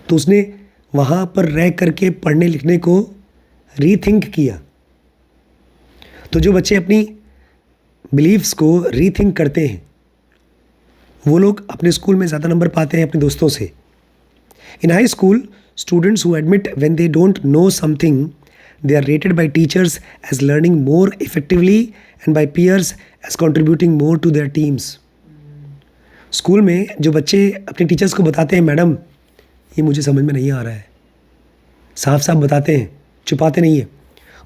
S2: तो उसने वहाँ पर रह करके पढ़ने लिखने को रीथिंक किया। तो जो बच्चे अपनी बिलीव्स को रीथिंक करते हैं, वो लोग अपने स्कूल में ज़्यादा नंबर पाते हैं अपने दोस्तों से। इन high school, students who admit when they don't know something, they are rated by teachers as learning more effectively and by peers as contributing more to their teams. School में जो बच्चे अपने टीचर्स को बताते हैं मैडम ये मुझे समझ में नहीं आ रहा है, साफ साफ बताते हैं, छुपाते नहीं है,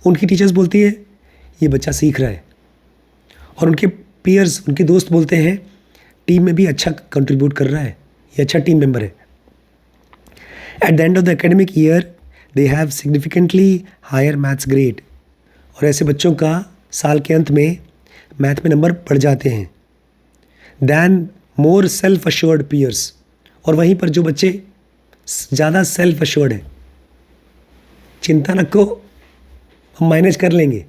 S2: उनकी टीचर्स बोलती है ये बच्चा सीख रहा है, और उनके पीयर्स, उनके दोस्त बोलते हैं टीम में भी अच्छा कंट्रीब्यूट कर रहा है, ये अच्छा टीम मेंबर है। At the end of the academic year they have significantly higher maths grade, और ऐसे बच्चों का साल के अंत में मैथ में नंबर बढ़ जाते हैं। Than more self assured peers, और वहीं पर जो बच्चे ज़्यादा सेल्फ अश्योर्ड हैं, चिंता न को हम मैनेज कर लेंगे,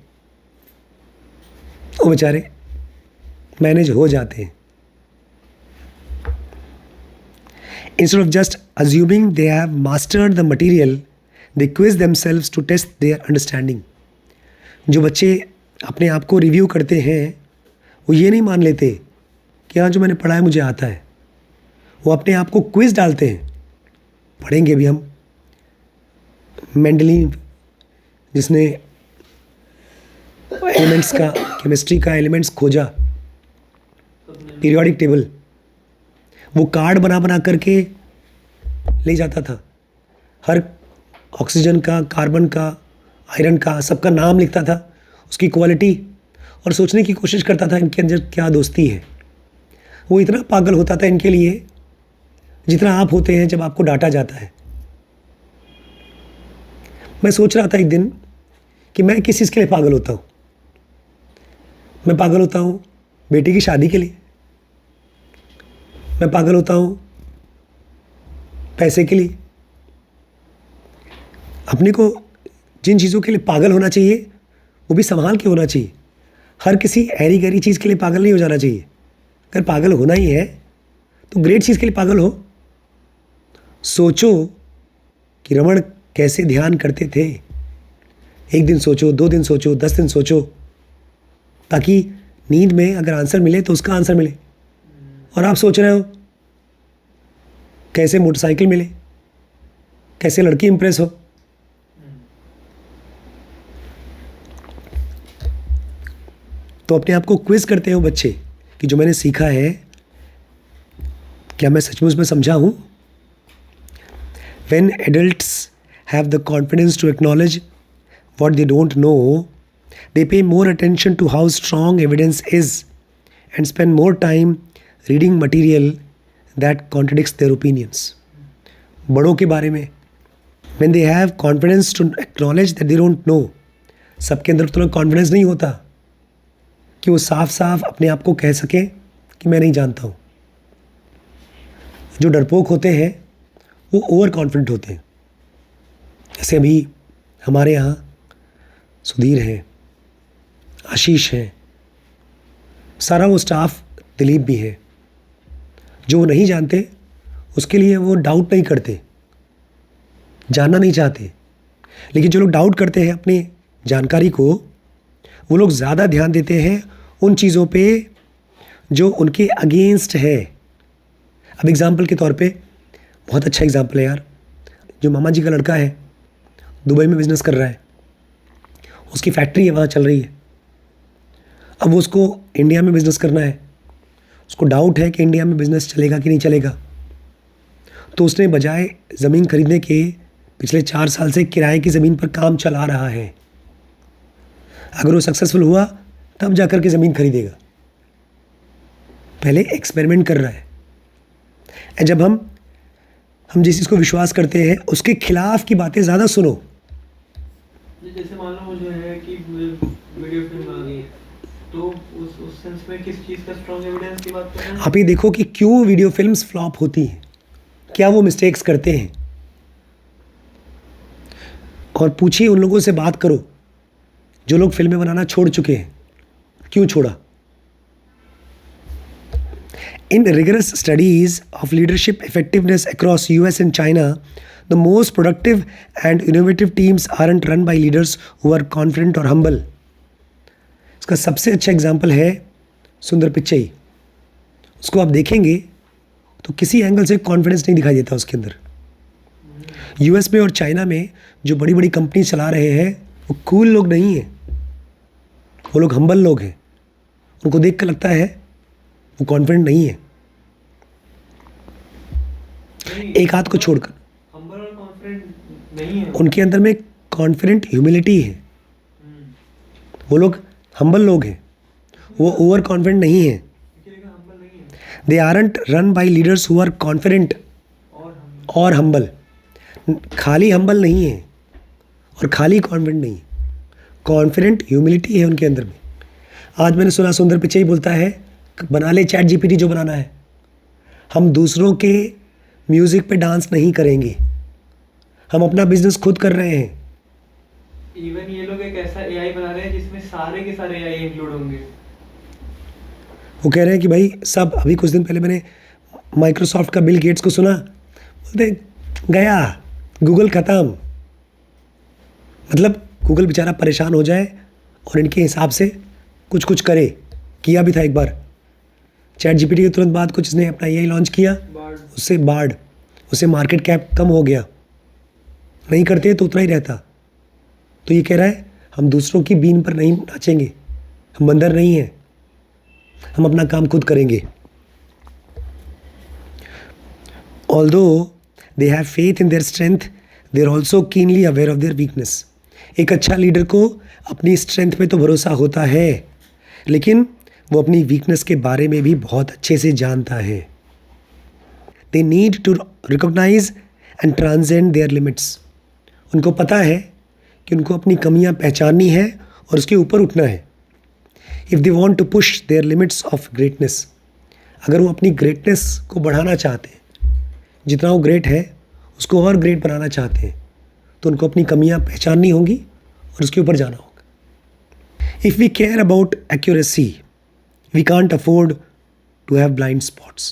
S2: वो बेचारे मैनेज हो जाते हैं। Instead of just assuming they have mastered the material, they quiz themselves to test their understanding. जो बच्चे अपने आप को रिव्यू करते हैं वो ये नहीं मान लेते कि हाँ जो मैंने पढ़ा है मुझे आता है, वो अपने आप को क्विज डालते हैं। पढ़ेंगे भी हम। मेंडलीव जिसने एलिमेंट्स का, केमिस्ट्री का एलिमेंट्स खोजा, पीरियोडिक टेबल, वो कार्ड बना बना करके ले जाता था, हर ऑक्सीजन का, कार्बन का, आयरन का, सबका नाम लिखता था, उसकी क्वालिटी, और सोचने की कोशिश करता था इनके अंदर क्या दोस्ती है। वो इतना पागल होता था इनके लिए जितना आप होते हैं जब आपको डांटा जाता है। मैं सोच रहा था एक दिन कि मैं किस चीज़ के लिए पागल होता हूँ। मैं पागल होता हूँ बेटी की शादी के लिए, मैं पागल होता हूँ पैसे के लिए। अपने को जिन चीज़ों के लिए पागल होना चाहिए वो भी संभाल के होना चाहिए। हर किसी ऐरी गैरी चीज़ के लिए पागल नहीं हो जाना चाहिए। अगर पागल होना ही है तो ग्रेट चीज़ के लिए पागल हो। सोचो कि रमण कैसे ध्यान करते थे। एक दिन सोचो, 2 दिन सोचो, 10 दिन सोचो, ताकि नींद में अगर आंसर मिले तो उसका आंसर मिले। और आप सोच रहे हो कैसे मोटरसाइकिल मिले, कैसे लड़की इंप्रेस हो। तो अपने आप को क्विज करते हो बच्चे कि जो मैंने सीखा है क्या मैं सचमुच में समझा हूँ? When adults have the confidence to acknowledge what they don't know, they pay more attention to how strong evidence is and spend more time reading material that contradicts their opinions. बड़ों के बारे में when they have confidence to acknowledge that they don't know, सबके अंदर तो confidence नहीं होता कि वो साफ साफ अपने आप को कह सके कि मैं नहीं जानता हूँ। जो डरपोक होते हैं वो ओवर कॉन्फिडेंट होते हैं। जैसे अभी हमारे यहाँ सुधीर है, आशीष है, सारा वो स्टाफ, दिलीप भी है। जो वो नहीं जानते उसके लिए वो डाउट नहीं करते, जानना नहीं चाहते। लेकिन जो लोग डाउट करते हैं अपनी जानकारी को, वो लोग ज़्यादा ध्यान देते हैं उन चीज़ों पे जो उनके अगेंस्ट है। अब एग्ज़ाम्पल के तौर पे, बहुत अच्छा एग्ज़ाम्पल है यार, जो मामा जी का लड़का है, दुबई में बिज़नेस कर रहा है, उसकी फैक्ट्री है, वहाँ चल रही है। अब वो उसको इंडिया में बिज़नेस करना है, उसको डाउट है कि इंडिया में बिज़नेस चलेगा कि नहीं चलेगा। तो उसने बजाय ज़मीन खरीदने के पिछले 4 साल से किराए की ज़मीन पर काम चला रहा है। अगर वो सक्सेसफुल हुआ तब जाकर के ज़मीन खरीदेगा। पहले एक्सपेरिमेंट कर रहा है। जब हम जिस चीज़ को विश्वास करते हैं उसके खिलाफ की बातें ज़्यादा सुनो।
S5: जैसे मान लो मुझे है कि वीडियो फिल्म आ गई है, तो उस सेंस में किस चीज़ का स्ट्रॉन्ग एविडेंस की बात कर रहे हैं?
S2: आप ये देखो कि क्यों वीडियो फिल्म्स फ्लॉप होती हैं, क्या वो मिस्टेक्स करते हैं, और पूछिए उन लोगों से, बात करो जो लोग फिल्में बनाना छोड़ चुके हैं, क्यों छोड़ा। In rigorous studies of leadership effectiveness across US and China, the most productive and innovative teams aren't run by leaders who are confident or humble. इसका सबसे अच्छा एग्जाम्पल है सुंदर पिच्चई। उसको आप देखेंगे तो किसी एंगल से कॉन्फिडेंस नहीं दिखाई देता उसके अंदर। यूएस में और चाइना में जो बड़ी बड़ी कंपनी चला रहे हैं वो कूल लोग नहीं हैं, वो लोग हम्बल लोग हैं। उनको देख कर लगता है वो कॉन्फिडेंट नहीं है। एक हाथ को छोड़कर
S5: हम्बल और कॉन्फिडेंट नहीं है,
S2: उनके अंदर में कॉन्फिडेंट ह्यूमिलिटी है। वो लोग हम्बल लोग हैं, वो ओवर कॉन्फिडेंट नहीं है।
S5: हम्बल नहीं है
S2: they aren't run by leaders who are confident और हम्बल। खाली हम्बल नहीं है और खाली कॉन्फिडेंट नहीं है, कॉन्फिडेंट ह्यूमिलिटी है उनके अंदर में। आज मैंने सुना सुंदर पिचाई बोलता है, बना ले चैट जीपीटी जो बनाना है, हम दूसरों के म्यूज़िक पे डांस नहीं करेंगे, हम अपना बिजनेस खुद कर रहे हैं।
S5: इवन ये लोग एक ऐसा एआई बना रहे हैं जिसमें सारे के सारे एआई इंक्लूड होंगे।
S2: वो कह रहे हैं कि भाई सब, अभी कुछ दिन पहले मैंने माइक्रोसॉफ्ट का बिल गेट्स को सुना, बोलते गया गूगल ख़त्म। मतलब गूगल बेचारा परेशान हो जाए और इनके हिसाब से कुछ कुछ करे। किया भी था एक बार चैट जीपीटी के तुरंत बाद कुछ इसने अपना एआई लॉन्च किया, उससे बार्ड, उससे मार्केट कैप कम हो गया। नहीं करते तो उतना ही रहता। तो ये कह रहा है हम दूसरों की बीन पर नहीं नाचेंगे, हम बंदर नहीं हैं, हम अपना काम खुद करेंगे। Although they have faith in their strength, they are also keenly aware of their weakness. एक अच्छा लीडर को अपनी स्ट्रेंथ पे तो भरोसा होता है, लेकिन वो अपनी वीकनेस के बारे में भी बहुत अच्छे से जानता है। They need to recognize and transcend their limits. उनको पता है कि उनको अपनी कमियां पहचाननी है और उसके ऊपर उठना है। If they want to push their limits of greatness, अगर वो अपनी ग्रेटनेस को बढ़ाना चाहते हैं, जितना वो ग्रेट है उसको और ग्रेट बनाना चाहते हैं, तो उनको अपनी कमियां पहचाननी होंगी और उसके ऊपर जाना होगा। If we care about accuracy, we can't afford to have blind spots.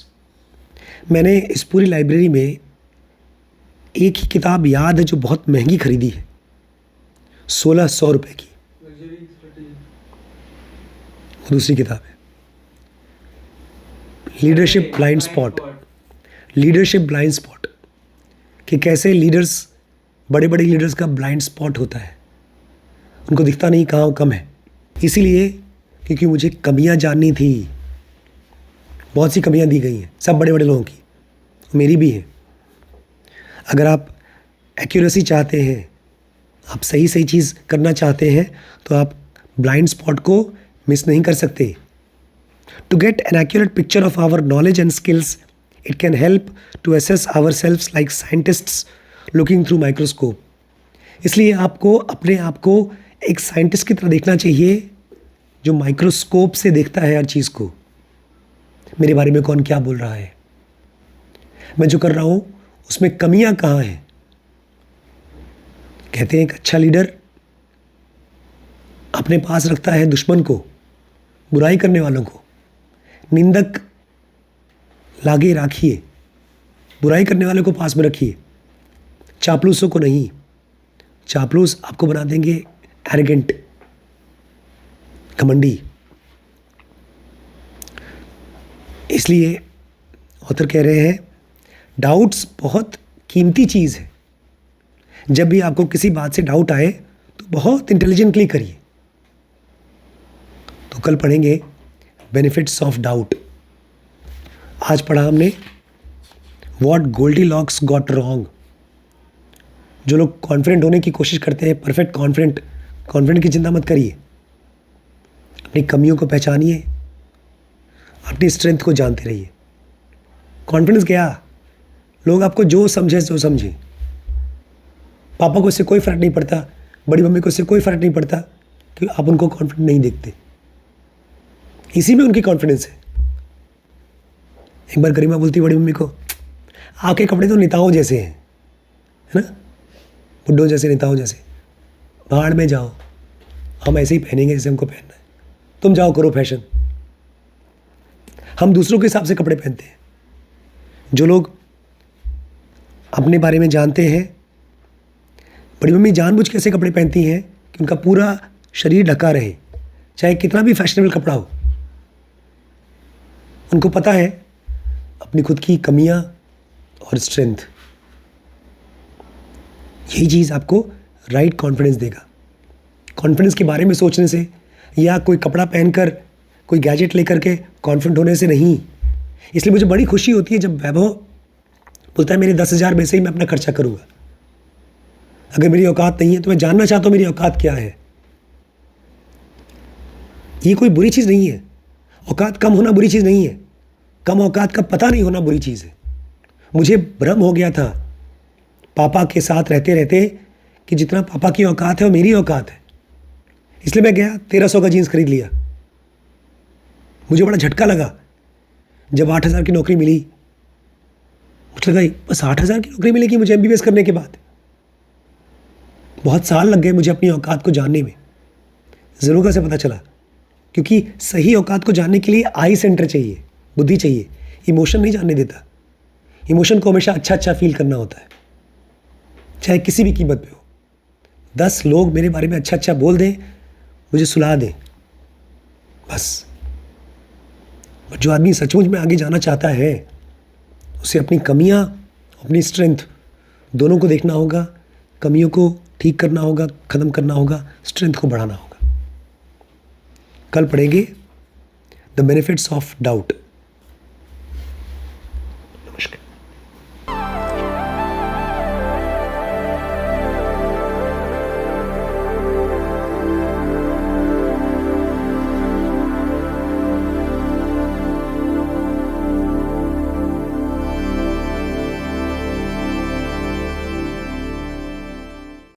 S2: मैंने इस पूरी लाइब्रेरी में एक ही किताब याद है जो बहुत महंगी खरीदी है, 1600 रुपये की। दूसरी किताब है leadership blind spot. Leadership blind spot, कि कैसे लीडर्स, बड़े बड़े लीडर्स का ब्लाइंड स्पॉट होता है, उनको दिखता नहीं कहाँ वो कम है। इसीलिए क्योंकि मुझे कमियां जाननी थी, बहुत सी कमियां दी गई हैं सब बड़े बड़े लोगों की, मेरी भी है। अगर आप एक्यूरेसी चाहते हैं, आप सही सही चीज़ करना चाहते हैं, तो आप ब्लाइंड स्पॉट को मिस नहीं कर सकते। To get an accurate picture of our knowledge and skills, it can help to assess ourselves like scientists looking through microscope. इसलिए आपको अपने आप को एक साइंटिस्ट की तरह देखना चाहिए जो माइक्रोस्कोप से देखता है हर चीज़ को। मेरे बारे में कौन क्या बोल रहा है, मैं जो कर रहा हूँ उसमें कमियां कहाँ हैं। कहते हैं एक अच्छा लीडर अपने पास रखता है दुश्मन को, बुराई करने वालों को। निंदक लागे राखिए, बुराई करने वाले को पास में रखिए, चापलूसों को नहीं। चापलूस आपको बना देंगे एरोगेंट, घमंडी। इसलिए ऑथर कह रहे हैं डाउट्स बहुत कीमती चीज़ है। जब भी आपको किसी बात से डाउट आए तो बहुत इंटेलिजेंटली करिए। तो कल पढ़ेंगे बेनिफिट्स ऑफ डाउट। आज पढ़ा हमने व्हाट गोल्डीलॉक्स गॉट रॉन्ग। जो लोग कॉन्फिडेंट होने की कोशिश करते हैं, परफेक्ट कॉन्फिडेंट की चिंता मत करिए। अपनी कमियों को पहचानिए, अपनी स्ट्रेंथ को जानते रहिए। कॉन्फिडेंस गया, लोग आपको जो समझे सो समझे। पापा को इससे कोई फ़र्क नहीं पड़ता, बड़ी मम्मी को इससे कोई फ़र्क नहीं पड़ता कि आप उनको कॉन्फिडेंट नहीं देखते। इसी में उनकी कॉन्फिडेंस है। एक बार गरिमा बोलती बड़ी मम्मी को, आपके कपड़े तो नेताओं जैसे हैं, है ना, बुड्ढों जैसे, नेताओं जैसे। भाड़ में जाओ, हम ऐसे ही पहनेंगे जैसे हमको पहनना है। तुम जाओ करो फैशन। हम दूसरों के हिसाब से कपड़े पहनते हैं। जो लोग अपने बारे में जानते हैं, बड़ी मम्मी जानबूझ के ऐसे कपड़े पहनती हैं कि उनका पूरा शरीर ढका रहे, चाहे कितना भी फैशनेबल कपड़ा हो। उनको पता है अपनी खुद की कमियां और स्ट्रेंथ। यही चीज़ आपको राइट कॉन्फिडेंस देगा। कॉन्फिडेंस के बारे में सोचने से या कोई कपड़ा पहनकर, कोई गैजेट लेकर के कॉन्फिडेंट होने से नहीं। इसलिए मुझे बड़ी खुशी होती है जब वैभव बोलता है मेरे 10,000 में से ही मैं अपना खर्चा करूँगा। अगर मेरी औकात नहीं है तो मैं जानना चाहता हूँ मेरी औकात क्या है। ये कोई बुरी चीज़ नहीं है। औकात कम होना बुरी चीज़ नहीं है। कम औकात का पता नहीं होना बुरी चीज़ है। मुझे भ्रम हो गया था पापा के साथ रहते रहते कि जितना पापा की औकात है वो मेरी औकात है। इसलिए मैं गया 1300 का जीन्स खरीद लिया। मुझे बड़ा झटका लगा जब 8,000 की नौकरी मिली। मुझे लगा बस 8,000 की नौकरी मिलेगी मुझे MBBS करने के बाद। बहुत साल लग गए मुझे अपनी औकात को जानने में। ज़रूर कैसे पता चला, क्योंकि सही औकात को जानने के लिए आई सेंटर चाहिए, बुद्धि चाहिए। इमोशन नहीं जानने देता। इमोशन को हमेशा अच्छा अच्छा फील करना होता है, चाहे किसी भी कीमत पे हो। 10 लोग मेरे बारे में अच्छा अच्छा बोल दें, मुझे सुला दें, बस। और जो आदमी सचमुच में आगे जाना चाहता है उसे अपनी कमियां, अपनी स्ट्रेंथ दोनों को देखना होगा। कमियों को ठीक करना होगा, ख़त्म करना होगा, स्ट्रेंथ को बढ़ाना होगा। कल पढ़ेंगे द बेनिफिट्स ऑफ डाउट।